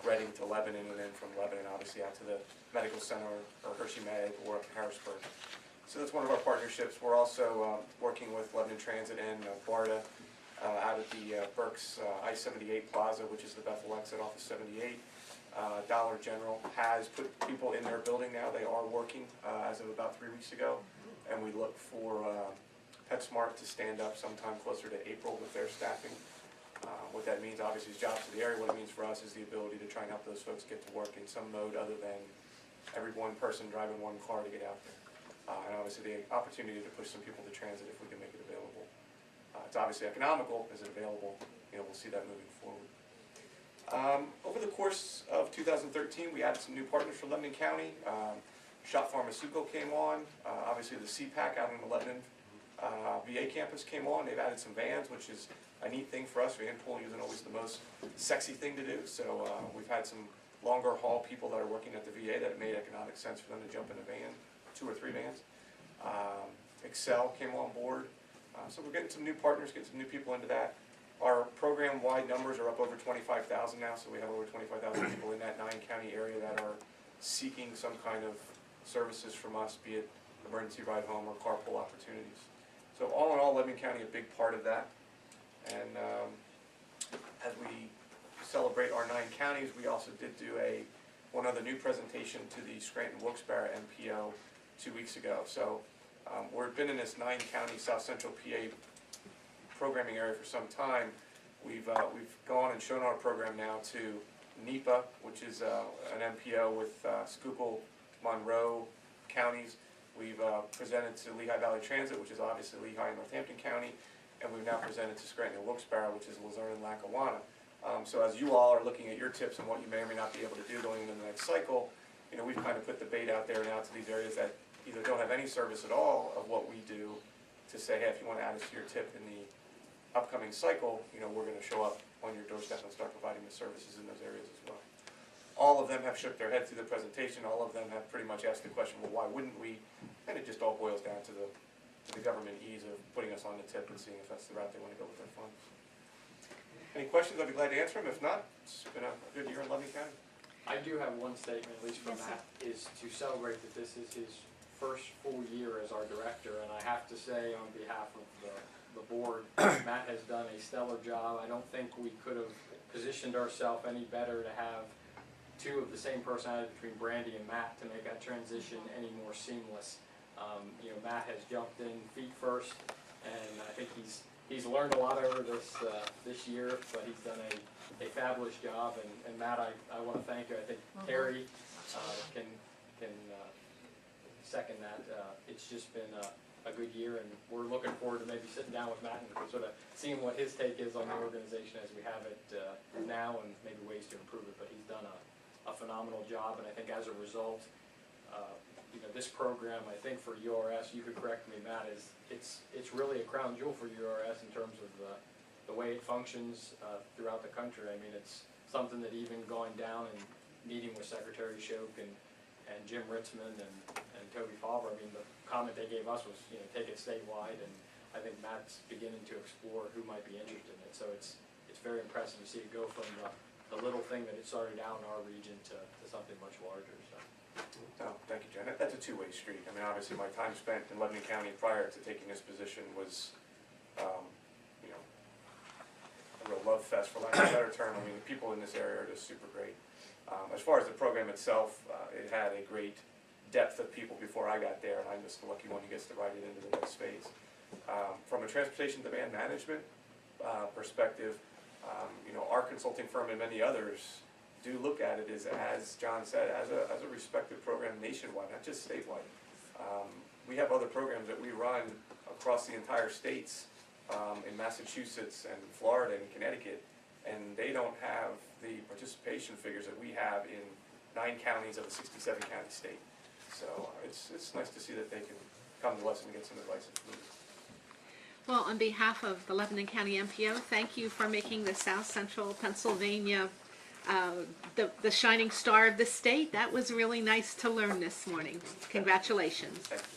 Reading to Lebanon, and then from Lebanon obviously out to the medical center or Hershey Med or up to Harrisburg. So that's one of our partnerships. We're also working with Lebanon Transit and BARDA out at the Berks I-78 Plaza, which is the Bethel exit off of 78. Dollar General has put people in their building now. They are working as of about 3 weeks ago, and we look for PetSmart to stand up sometime closer to April with their staffing. What that means obviously is jobs to the area. What it means for us is the ability to try and help those folks get to work in some mode other than every one person driving one car to get out there. And obviously the opportunity to push some people to transit if we can make it available. It's obviously economical. Is it available? You know, we'll see that moving forward. Over the course of 2013, we added some new partners for Lebanon County. Shop Pharmaceutical came on. Obviously the CPAC out in the Lebanon VA campus came on. They've added some vans, which is a neat thing for us. Van pulling isn't always the most sexy thing to do, so we've had some longer haul people that are working at the VA that it made economic sense for them to jump in a van, 2 or 3 vans. Excel came on board. So we're getting some new partners, getting some new people into that. Our program-wide numbers are up over 25,000 now, so we have over 25,000 people in that 9-county area that are seeking some kind of services from us, be it emergency ride home or carpool opportunities. So all in all, Lebanon County a big part of that. And as we celebrate our 9 counties, we also did do one other new presentation to the Scranton Wilkesbarre MPO 2 weeks ago. So we've been in this 9-county South Central PA programming area for some time. We've gone and shown our program now to NEPA, which is an MPO with Schuylkill, Monroe Counties. We've presented to Lehigh Valley Transit, which is obviously Lehigh and Northampton County, and we've now presented to Scranton and Wilkesbarre, which is Luzerne and Lackawanna. So as you all are looking at your tips and what you may or may not be able to do going into the next cycle, you know, we've kind of put the bait out there now to these areas that either don't have any service at all of what we do, to say, hey, if you want to add us to your tip in the upcoming cycle, you know, we're going to show up on your doorstep and start providing the services in those areas as well. All of them have shook their head through the presentation. All of them have pretty much asked the question, well, why wouldn't we? And it just all boils down to the government ease of putting us on the tip and seeing if that's the route they want to go with their funds. Any questions? I'd be glad to answer them. If not, it's been a good year in Lebanon County. I do have one statement, at least from Matt, is to celebrate that this is his first full year as our director, and I have to say on behalf of the board, Matt has done a stellar job. I don't think we could have positioned ourselves any better to have 2 of the same personality between Brandy and Matt to make that transition any more seamless. You know, Matt has jumped in feet first, and I think he's learned a lot over this year, but he's done a fabulous job. And Matt, I want to thank you. I think Terry can second that. It's just been a good year, and we're looking forward to maybe sitting down with Matt and sort of seeing what his take is on the organization as we have it now, and maybe ways to improve it. But he's done a phenomenal job, and I think as a result, you know, this program, I think for URS, you could correct me, Matt, it's really a crown jewel for URS in terms of the way it functions throughout the country. I mean, it's something that even going down and meeting with Secretary Shoke and Jim Ritzman and Toby Favre, I mean, the comment they gave us was, you know, take it statewide, and I think Matt's beginning to explore who might be interested in it. So it's very impressive to see it go from the little thing that it started out in our region to something much larger. So. Oh, thank you, Jen. That's a two-way street. I mean, obviously my time spent in Lebanon County prior to taking this position was, you know, a real love fest, for lack of a better term. I mean, the people in this area are just super great. As far as the program itself, it had a great depth of people before I got there, and I'm just the lucky one who gets to ride it into the next phase. From a transportation demand management perspective, you know, our consulting firm and many others do look at it as John said, as a respected program nationwide, not just statewide. We have other programs that we run across the entire states, in Massachusetts and Florida and Connecticut, and they don't have the participation figures that we have in 9 counties of a 67-county state. So it's nice to see that they can come to us and get some advice if needed. Well, on behalf of the Lebanon County MPO, thank you for making the South Central Pennsylvania the shining star of the state. That was really nice to learn this morning. Congratulations. Thank you.